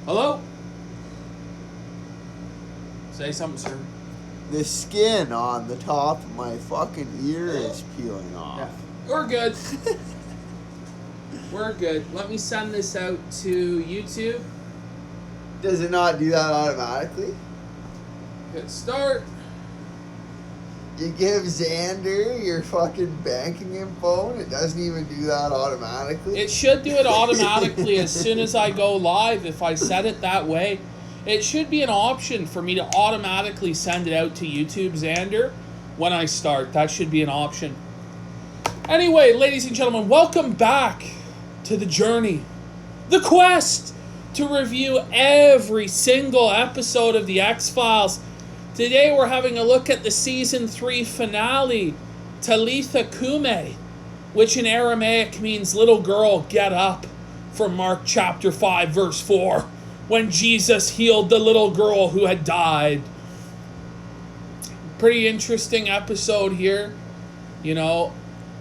Hello? Say something, sir. The skin on the top of my fucking ear is peeling off. Yeah. We're good. We're good. Let me send this out to YouTube. Does it not do that automatically? Hit start. You give Xander your fucking banking info and it doesn't even do that automatically? It should do it automatically as soon as I go live if I set it that way. It should be an option for me to automatically send it out to YouTube, Xander, when I start. That should be an option. Anyway, ladies and gentlemen, welcome back to the journey, the quest to review every single episode of The X-Files. Today we're having a look at the Season 3 finale, Talitha, Cumi, which in Aramaic means little girl, get up, from Mark chapter 5, verse 4, when Jesus healed the little girl who had died. Pretty interesting episode here. You know,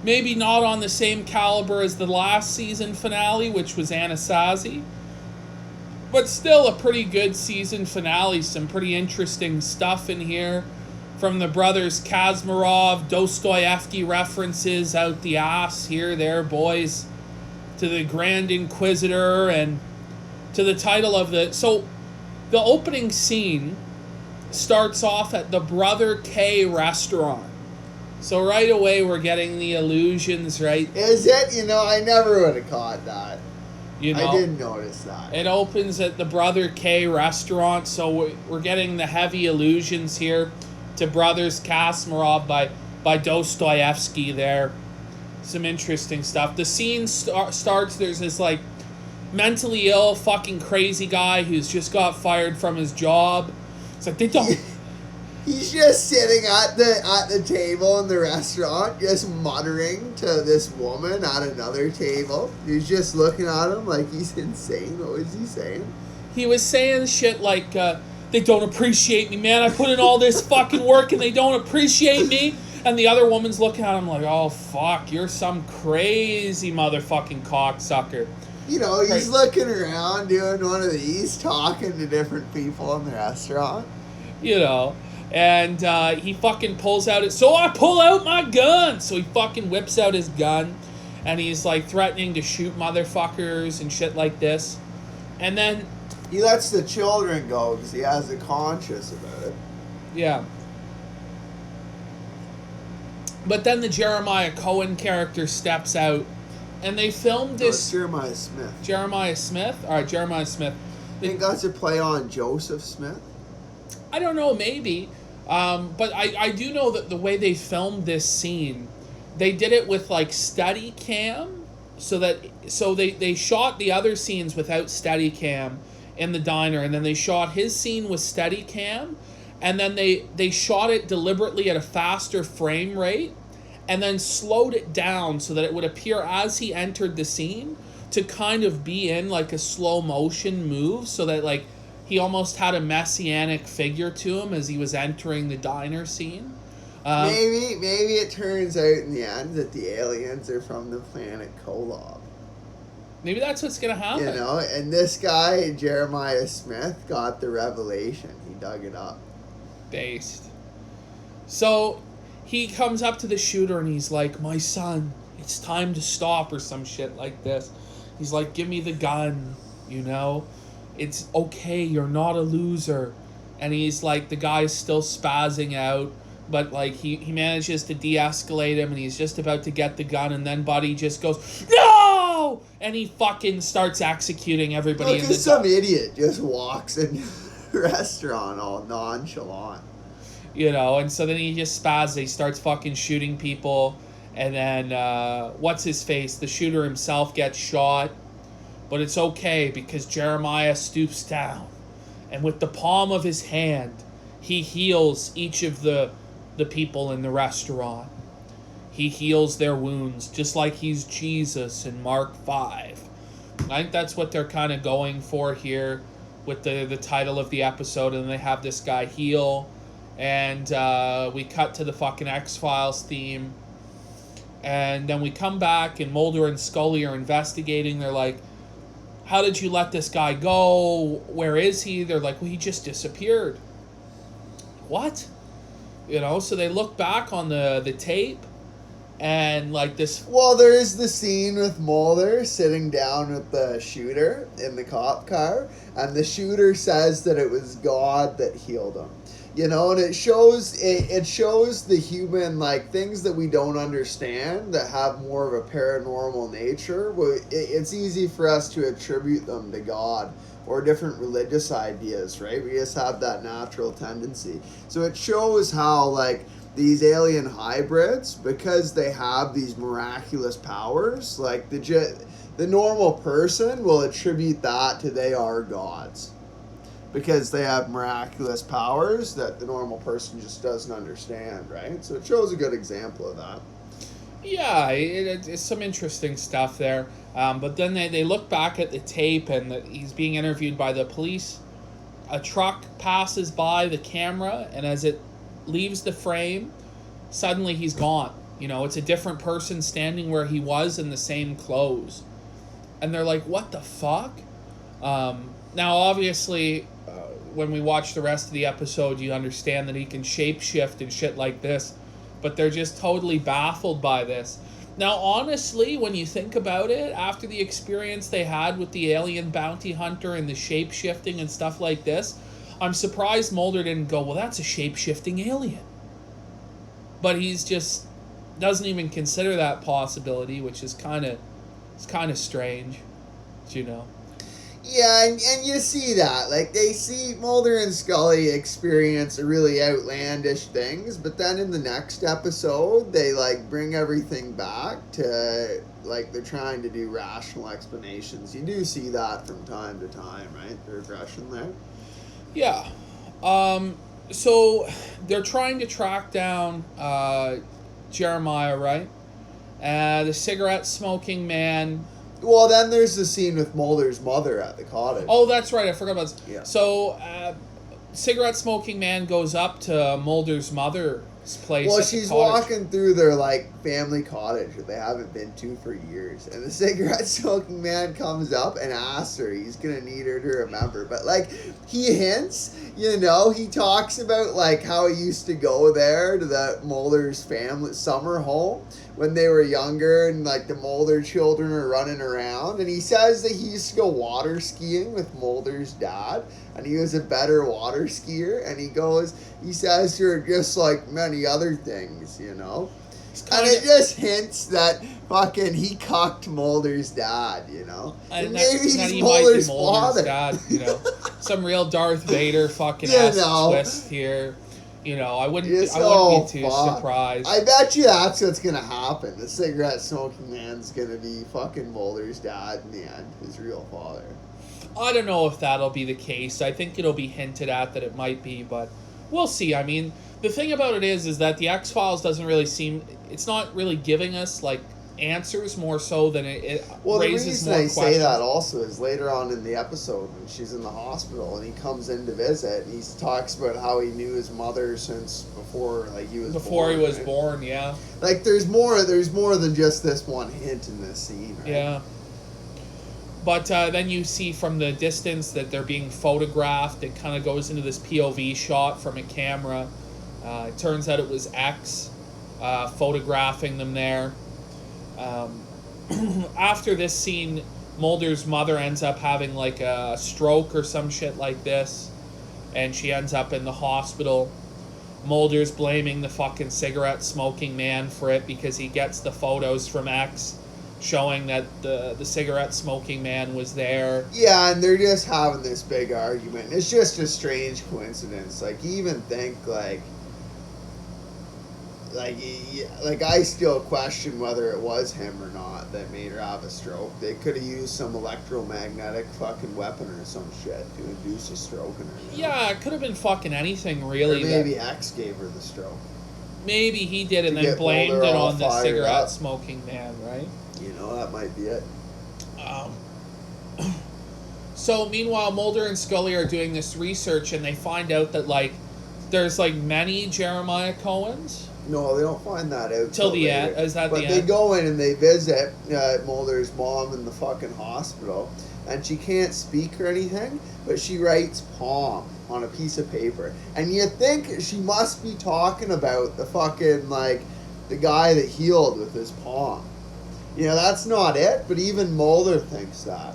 maybe not on the same caliber as the last season finale, which was Anasazi. But still a pretty good season finale. Some pretty interesting stuff in here. From the brothers Kazmarov, Dostoevsky references out the ass here, there, boys. To the Grand Inquisitor and to the title of the... So, the opening scene starts off at the Brother K restaurant. So right away we're getting the illusions, right? Is it? You know, I never would have caught that. You know, I didn't notice that. It opens at the Brother K restaurant, so we're getting the heavy allusions here to Brothers Kasparov by Dostoevsky there. Some interesting stuff. The scene starts, there's this, like, mentally ill, fucking crazy guy who's just got fired from his job. It's like, they don't... He's just sitting at the table in the restaurant, just muttering to this woman at another table. He's just looking at him like he's insane. What was he saying? He was saying shit like, they don't appreciate me, man. I put in all this fucking work and they don't appreciate me. And the other woman's looking at him like, oh, fuck, you're some crazy motherfucking cocksucker. You know, he's looking around doing one of these, talking to different people in the restaurant. You know. And he fucking pulls out it. So I pull out my gun. So he fucking whips out his gun. And he's like threatening to shoot motherfuckers and shit like this. And then... He lets the children go because he has a conscience about it. Yeah. But then the Jeremiah Cohen character steps out. And they filmed this... it's Jeremiah Smith. Jeremiah Smith? Alright, Jeremiah Smith. I think that's a play on Joseph Smith. I don't know, maybe. But I do know that the way they filmed this scene, they did it with like steady cam, so they shot the other scenes without steady cam in the diner, and then they shot his scene with steady cam, and then they shot it deliberately at a faster frame rate, and then slowed it down so that it would appear as he entered the scene to kind of be in like a slow motion move, so that like he almost had a messianic figure to him as he was entering the diner scene. Maybe it turns out in the end that the aliens are from the planet Kolob. Maybe that's what's going to happen. You know, and this guy, Jeremiah Smith, got the revelation. He dug it up. Based. So he comes up to the shooter and he's like, my son, it's time to stop, or some shit like this. He's like, give me the gun, you know? It's okay, you're not a loser. And he's like, the guy's still spazzing out, but like he manages to de-escalate him, and he's just about to get the gun, and then Buddy just goes, no! And he fucking starts executing everybody in the some idiot just walks in the restaurant all nonchalant. You know, and so then he just spazzes, he starts fucking shooting people, and then what's his face? The shooter himself gets shot. But it's okay because Jeremiah stoops down, and with the palm of his hand, he heals each of the people in the restaurant. He heals their wounds, just like he's Jesus in Mark 5. I think that's what they're kind of going for here with the title of the episode, and they have this guy heal, and we cut to the fucking X-Files theme, and then we come back, and Mulder and Scully are investigating. They're like, how did you let this guy go? Where is he? They're like, well, he just disappeared. What? You know, so they look back on the tape, and like this. Well, there is the scene with Mulder sitting down with the shooter in the cop car, and the shooter says that it was God that healed him. You know, and it shows the human, like, things that we don't understand that have more of a paranormal nature. It's easy for us to attribute them to God or different religious ideas, right? We just have that natural tendency. So it shows how, like, these alien hybrids, because they have these miraculous powers, like the normal person will attribute that to they are gods. Because they have miraculous powers that the normal person just doesn't understand, right? So it shows a good example of that. Yeah, it's some interesting stuff there. But then they look back at the tape, and he's being interviewed by the police. A truck passes by the camera, and as it leaves the frame, suddenly he's gone. You know, it's a different person standing where he was in the same clothes. And they're like, what the fuck? Now, obviously, when we watch the rest of the episode, you understand that he can shapeshift and shit like this, but they're just totally baffled by this. Now, honestly, when you think about it, after the experience they had with the alien bounty hunter and the shapeshifting and stuff like this, I'm surprised Mulder didn't go, well, that's a shapeshifting alien. But he's just doesn't even consider that possibility, which is kind of strange, you know. Yeah, and you see that. Like, they see Mulder and Scully experience really outlandish things, but then in the next episode, they, like, bring everything back to, like, they're trying to do rational explanations. You do see that from time to time, right? The regression there. Yeah. So, they're trying to track down Jeremiah, right? The cigarette-smoking man. Well, then there's the scene with Mulder's mother at the cottage. Oh, that's right. I forgot about this. Yeah. So, cigarette-smoking man goes up to Mulder's mother's place. Well, she's walking through their, like, family cottage that they haven't been to for years. And the cigarette-smoking man comes up and asks her. He's going to need her to remember. But, like, he hints, you know, he talks about, like, how he used to go there to the Mulder's family summer home when they were younger, and, like, the Mulder children are running around. And he says that he used to go water skiing with Mulder's dad, and he was a better water skier. And he says to her, just like many other things, you know? And it just hints that fucking he cucked Mulder's dad, you know? And maybe he's Mulder's father. Dad, you know? Some real Darth Vader fucking twist here. You know, I wouldn't be too surprised. I bet you that's what's going to happen. The cigarette-smoking man's going to be fucking Mulder's dad in the end, his real father. I don't know if that'll be the case. I think it'll be hinted at that it might be, but we'll see. I mean, the thing about it is that the X-Files doesn't really seem... It's not really giving us, like, answers more so than it raises more questions. The reason I say that also is later on in the episode when she's in the hospital and he comes in to visit and he talks about how he knew his mother since before, like, he was born, yeah. Like, there's more than just this one hint in this scene, right? Yeah. But then you see from the distance that they're being photographed. It kind of goes into this POV shot from a camera. It turns out it was X photographing them there. After this scene, Mulder's mother ends up having like a stroke or some shit like this, and she ends up in the hospital. Mulder's blaming the fucking cigarette-smoking man for it because he gets the photos from X showing that the cigarette-smoking man was there. Yeah, and they're just having this big argument. It's just a strange coincidence. Like, you even think, like I still question whether it was him or not that made her have a stroke. They could have used some electromagnetic fucking weapon or some shit to induce a stroke in her. You know? Yeah, it could have been fucking anything, really. Or maybe X gave her the stroke. Maybe he did and then blamed it on the cigarette-smoking man, right? You know, that might be it. So, meanwhile, Mulder and Scully are doing this research, and they find out that, like, there's like many Jeremiah Cohens. No, they don't find that out Till the later. end? Is that but the they end? go in and they visit Mulder's mom in the fucking hospital, and she can't speak or anything, but she writes palm on a piece of paper. And you think she must be talking about the fucking, like, the guy that healed with his palm. You know, that's not it, but even Mulder thinks that.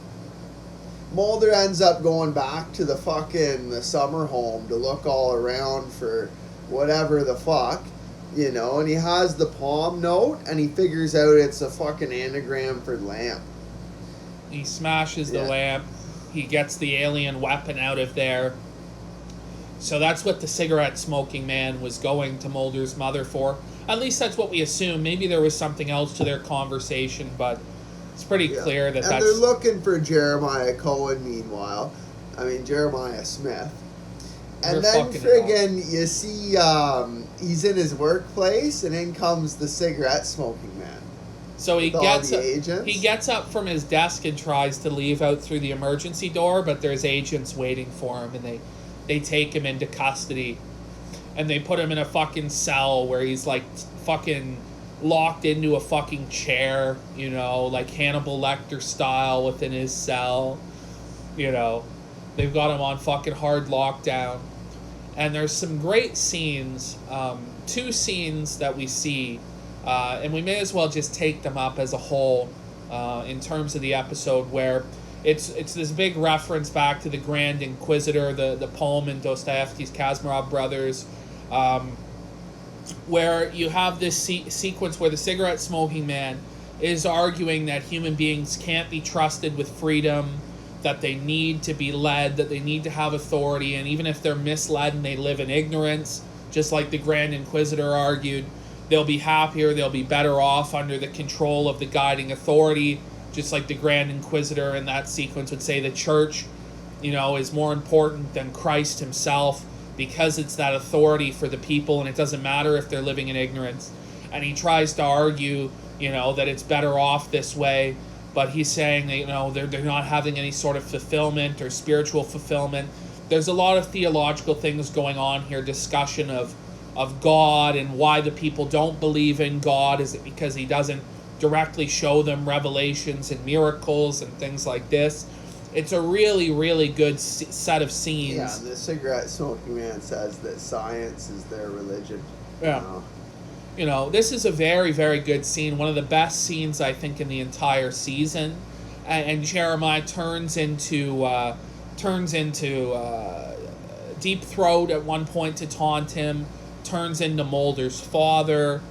Mulder ends up going back to the summer home to look all around for whatever the fuck, you know, and he has the palm note, and he figures out it's a fucking anagram for lamp. He smashes the lamp. He gets the alien weapon out of there. So that's what the cigarette smoking man was going to Mulder's mother for. At least that's what we assume. Maybe there was something else to their conversation, but it's pretty clear that and they're looking for Jeremiah Cohen, meanwhile. I mean, Jeremiah Smith. And then friggin', you see he's in his workplace, and in comes the cigarette smoking man. So he gets up from his desk and tries to leave out through the emergency door, but there's agents waiting for him, and they take him into custody. And they put him in a fucking cell where he's like fucking locked into a fucking chair, you know, like Hannibal Lecter style within his cell. You know, they've got him on fucking hard lockdown. And there's some great scenes, 2 scenes that we see, and we may as well just take them up as a whole in terms of the episode, where it's this big reference back to the Grand Inquisitor, the poem in Dostoevsky's Karamazov Brothers, where you have this sequence where the cigarette smoking man is arguing that human beings can't be trusted with freedom, that they need to be led, that they need to have authority, and even if they're misled and they live in ignorance, just like the Grand Inquisitor argued, they'll be happier, they'll be better off under the control of the guiding authority, just like the Grand Inquisitor in that sequence would say the church, you know, is more important than Christ himself, because it's that authority for the people, and it doesn't matter if they're living in ignorance. And he tries to argue, you know, that it's better off this way, but he's saying that, you know, they're not having any sort of fulfillment or spiritual fulfillment. There's a lot of theological things going on here, discussion of God and why the people don't believe in God. Is it because he doesn't directly show them revelations and miracles and things like this? It's a really, really good set of scenes. Yeah, and the cigarette smoking man says that science is their religion. Yeah. You know, this is a very, very good scene. One of the best scenes, I think, in the entire season. And Jeremiah turns into Deep Throat at one point to taunt him. Turns into Mulder's father.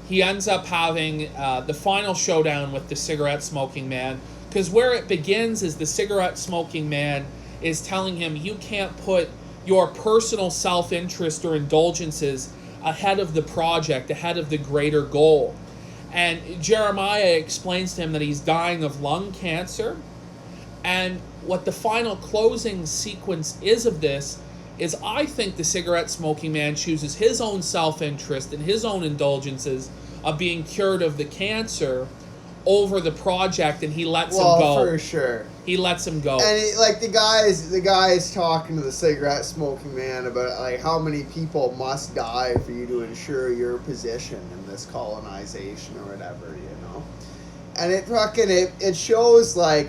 He ends up having the final showdown with the cigarette smoking man. Because where it begins is the cigarette smoking man is telling him you can't put your personal self-interest or indulgences ahead of the project, ahead of the greater goal. And Jeremiah explains to him that he's dying of lung cancer. And what the final closing sequence is of this is, I think the cigarette smoking man chooses his own self-interest and his own indulgences of being cured of the cancer over the project, and he lets him go. For sure. He lets him go. And the guy is talking to the cigarette smoking man about like how many people must die for you to ensure your position in this colonization or whatever, you know. And it shows like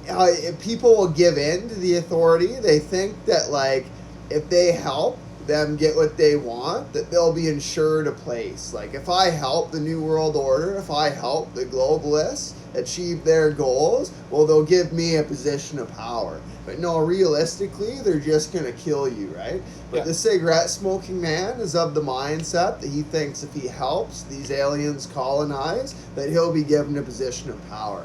how people will give in to the authority. They think that like if they help them get what they want, that they'll be ensured a place. Like, if I help the New World Order, if I help the globalists achieve their goals, well, they'll give me a position of power. But no, realistically, they're just going to kill you, right? But the cigarette smoking man is of the mindset that he thinks if he helps these aliens colonize, that he'll be given a position of power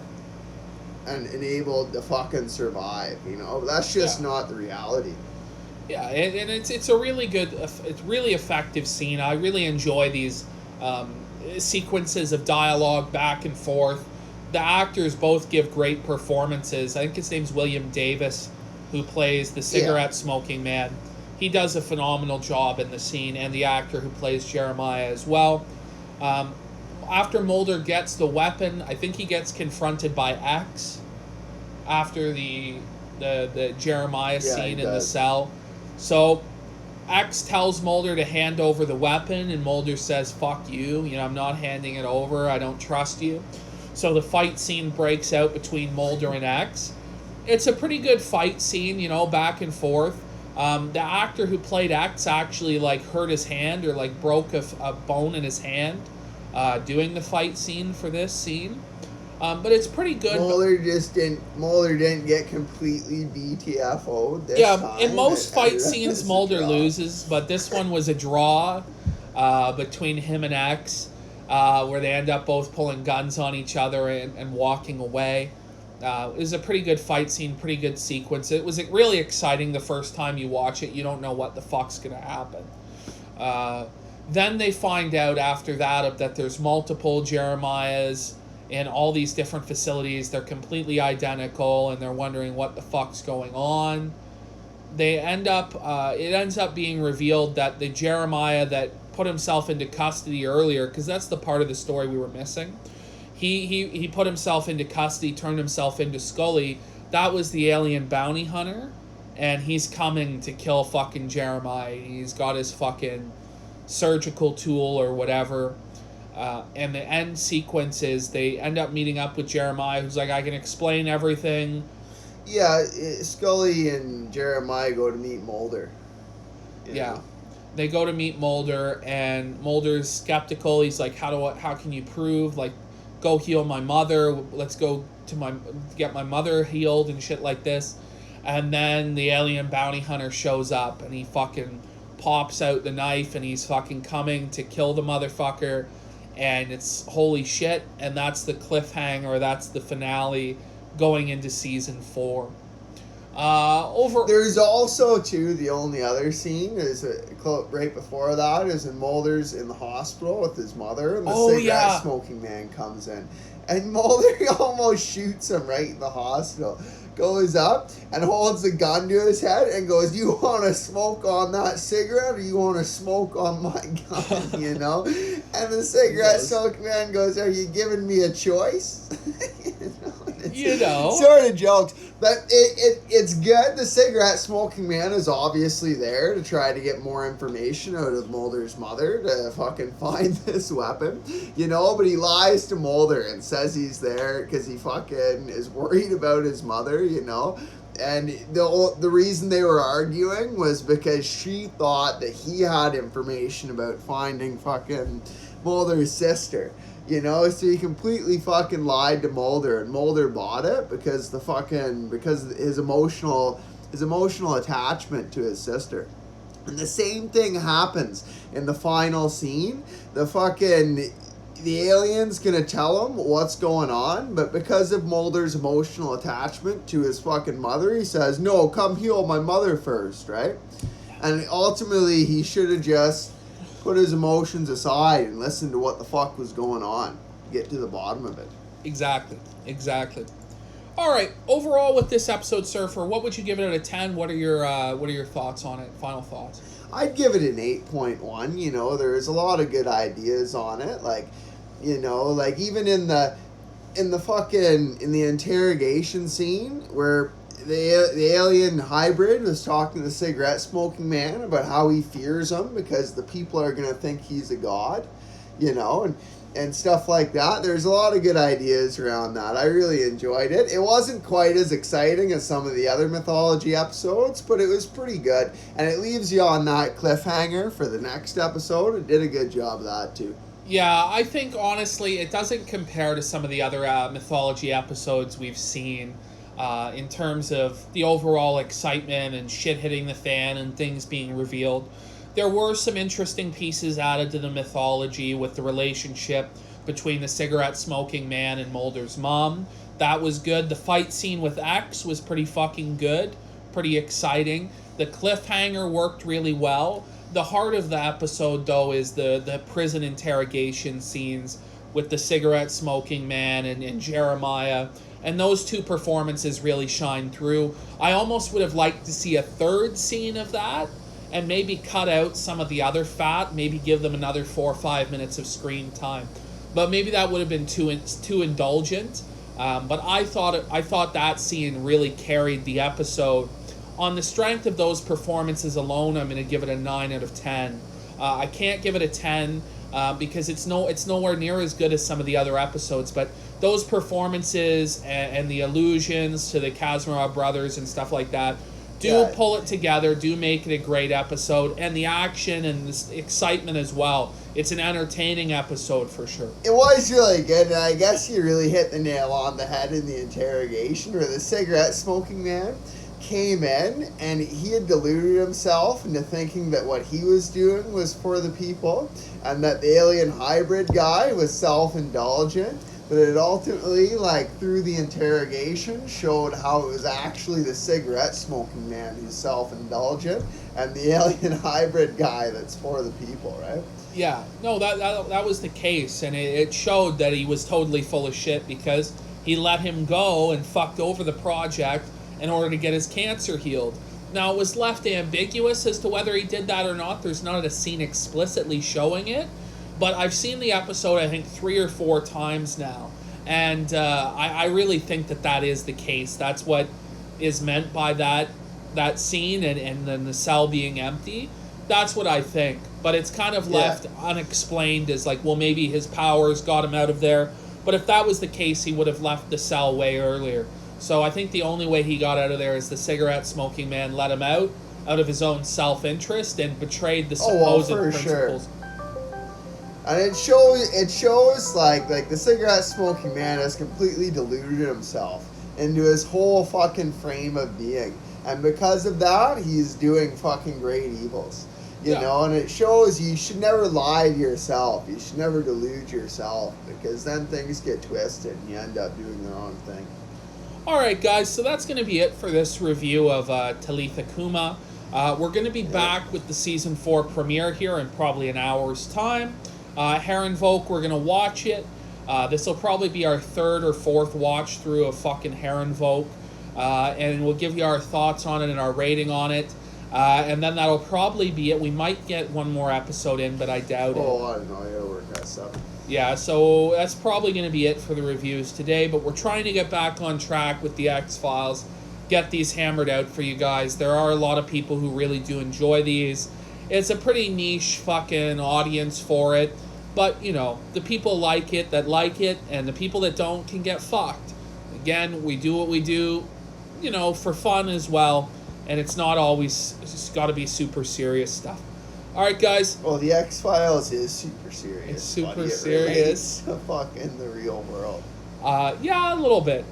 and enabled to fucking survive, you know? But that's just not the reality. Yeah, and it's a really good, it's really effective scene. I really enjoy these sequences of dialogue back and forth. The actors both give great performances. I think his name's William Davis, who plays the cigarette smoking man. He does a phenomenal job in the scene, and the actor who plays Jeremiah as well. After Mulder gets the weapon, I think he gets confronted by X after the Jeremiah scene in the cell. So X tells Mulder to hand over the weapon, and Mulder says, "Fuck you. You know, I'm not handing it over. I don't trust you." So the fight scene breaks out between Mulder and X. It's a pretty good fight scene, you know, back and forth. The actor who played X actually like hurt his hand or like broke a bone in his hand doing the fight scene for this scene. But it's pretty good. Mulder didn't get completely BTFO'd this time. In most fight scenes, Mulder loses, but this one was a draw between him and X, where they end up both pulling guns on each other and walking away. It was a pretty good fight scene, pretty good sequence. It was really exciting the first time you watch it. You don't know what the fuck's going to happen. Then they find out after that there's multiple Jeremiahs in all these different facilities. They're completely identical, and they're wondering what the fuck's going on. It ends up being revealed that the Jeremiah that put himself into custody earlier, because that's the part of the story we were missing, he put himself into custody, turned himself into Scully. That was the alien bounty hunter, and he's coming to kill fucking Jeremiah. He's got his fucking surgical tool or whatever. And the end sequence is they end up meeting up with Jeremiah, who's like, "I can explain everything." Yeah, Scully and Jeremiah go to meet Mulder. Yeah. They go to meet Mulder, and Mulder's skeptical. He's like, how can you prove? Like, go heal my mother. Let's go to get my mother healed and shit like this. And then the alien bounty hunter shows up, and he fucking pops out the knife, and he's fucking coming to kill the motherfucker. And it's holy shit. And that's the cliffhanger. That's the finale going into season 4. There's also too the only other scene is right before that is in Mulder's in the hospital with his mother, and the cigarette smoking man comes in, and Mulder almost shoots him right in the hospital. Goes up and holds the gun to his head and goes, "You want to smoke on that cigarette, or you want to smoke on my gun?" You know, and the cigarette smoking man goes, "Are you giving me a choice?" Sort of jokes, but it's good. The cigarette smoking man is obviously there to try to get more information out of Mulder's mother to fucking find this weapon, you know, but he lies to Mulder and says he's there because he fucking is worried about his mother, you know. And the reason they were arguing was because she thought that he had information about finding fucking Mulder's sister. You know, so he completely fucking lied to Mulder, and Mulder bought it because his emotional attachment to his sister. And the same thing happens in the final scene. The alien's gonna tell him what's going on, but because of Mulder's emotional attachment to his fucking mother, he says, "No, come heal my mother first," right? And ultimately, he should have just put his emotions aside and listen to what the fuck was going on. Get to the bottom of it. Exactly. All right. Overall, with this episode, Surfer, what would you give it out of 10? What are your thoughts on it? Final thoughts? I'd give it an 8.1. You know, there's a lot of good ideas on it. Like, you know, like even in the interrogation scene where the alien hybrid was talking to the cigarette smoking man about how he fears him because the people are going to think he's a god, you know, and stuff like that. There's a lot of good ideas around that. I really enjoyed it. It wasn't quite as exciting as some of the other mythology episodes, but it was pretty good. And it leaves you on that cliffhanger for the next episode. It did a good job of that too. Yeah, I think honestly it doesn't compare to some of the other mythology episodes we've seen. In terms of the overall excitement and shit hitting the fan and things being revealed. There were some interesting pieces added to the mythology with the relationship between the cigarette smoking man and Mulder's mom. That was good. The fight scene with X was pretty fucking good, pretty exciting. The cliffhanger worked really well. The heart of the episode, though, is the prison interrogation scenes with the cigarette smoking man and Jeremiah. And those two performances really shine through. I almost would have liked to see a third scene of that and maybe cut out some of the other fat, maybe give them another 4 or 5 minutes of screen time. But maybe that would have been too indulgent. But I thought that scene really carried the episode on the strength of those performances alone, I'm going to give it a 9 out of 10. I can't give it a 10 because it's nowhere near as good as some of the other episodes, but those performances and the allusions to the Kaczmarov brothers and stuff like that do pull it together, do make it a great episode, and the action and the excitement as well. It's an entertaining episode for sure. It was really good, and I guess you really hit the nail on the head in the interrogation where the cigarette smoking man came in and he had deluded himself into thinking that what he was doing was for the people and that the alien hybrid guy was self-indulgent, but it ultimately, like, through the interrogation showed how it was actually the cigarette smoking man who's self-indulgent and the alien hybrid guy that's for the people, right? Yeah, no, that was the case, and it showed that he was totally full of shit because he let him go and fucked over the project in order to get his cancer healed. Now, it was left ambiguous as to whether he did that or not. There's not a scene explicitly showing it, but I've seen the episode, I think, 3 or 4 times now, and I really think that is the case. That's what is meant by that scene and then the cell being empty. That's what I think, but it's kind of left unexplained as like, well, maybe his powers got him out of there, but if that was the case, he would have left the cell way earlier. So I think the only way he got out of there is the cigarette smoking man let him out of his own self-interest and betrayed the supposed principles. Sure. And it shows like the cigarette smoking man has completely deluded himself into his whole fucking frame of being. And because of that, he's doing fucking great evils. You know, and it shows you should never lie to yourself. You should never delude yourself because then things get twisted and you end up doing the wrong thing. Alright guys, so that's going to be it for this review of Talitha Cumi. We're going to be back with the Season 4 premiere here in probably an hour's time. Herrenvolk, we're going to watch it. This will probably be our 3rd or 4th watch through of fucking Herrenvolk. And we'll give you our thoughts on it and our rating on it. And then that'll probably be it. We might get one more episode in, but I doubt it. Oh, I don't know. I gotta work that stuff. Yeah, so that's probably going to be it for the reviews today, but we're trying to get back on track with the X-Files, get these hammered out for you guys. There are a lot of people who really do enjoy these. It's a pretty niche fucking audience for it, but, you know, the people like it, and the people that don't can get fucked. Again, we do what we do, you know, for fun as well, and it's not always, it's got to be super serious stuff. All right, guys. Well, the X-Files is super serious. It's super serious. Fuck in the real world. Yeah, a little bit.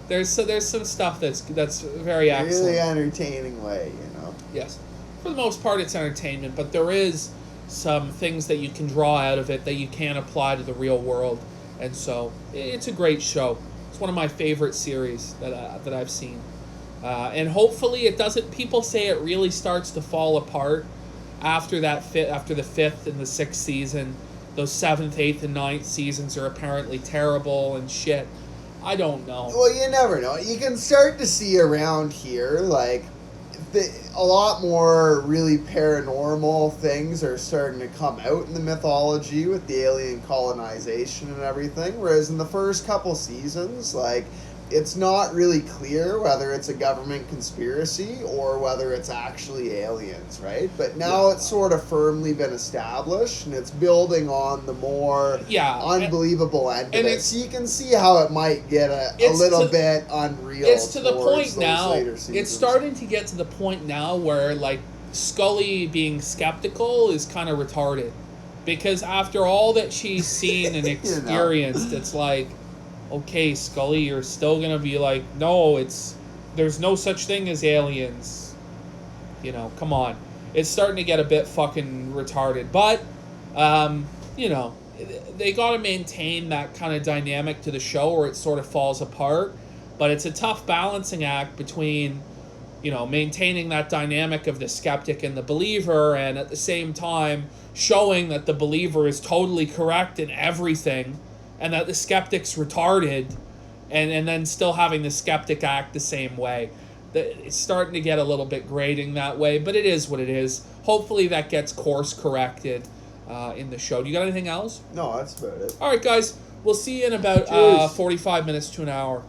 There's some stuff that's very excellent. Really entertaining way, you know. Yes, for the most part, it's entertainment, but there is some things that you can draw out of it that you can apply to the real world, and so it's a great show. It's one of my favorite series that I've seen, and hopefully it doesn't. People say it really starts to fall apart after the 5th and the 6th season. Those 7th, 8th, and 9th seasons are apparently terrible and shit. I don't know. Well, you never know. You can start to see around here, like, a lot more really paranormal things are starting to come out in the mythology with the alien colonization and everything, whereas in the first couple seasons, like, it's not really clear whether it's a government conspiracy or whether it's actually aliens, right? But now it's sort of firmly been established, and it's building on the more unbelievable end of it. So you can see how it might get a little bit unreal. It's to the point now. It's starting to get to the point now where, like, Scully being skeptical is kind of retarded. Because after all that she's seen and experienced, it's like, okay, Scully, you're still gonna be like, no, there's no such thing as aliens. You know, come on. It's starting to get a bit fucking retarded. But, you know, they gotta maintain that kind of dynamic to the show or it sort of falls apart. But it's a tough balancing act between, you know, maintaining that dynamic of the skeptic and the believer, and at the same time showing that the believer is totally correct in everything, and that the skeptic's retarded, and then still having the skeptic act the same way. It's starting to get a little bit grating that way, but it is what it is. Hopefully that gets course corrected in the show. Do you got anything else? No, that's about it. All right, guys. We'll see you in about 45 minutes to an hour.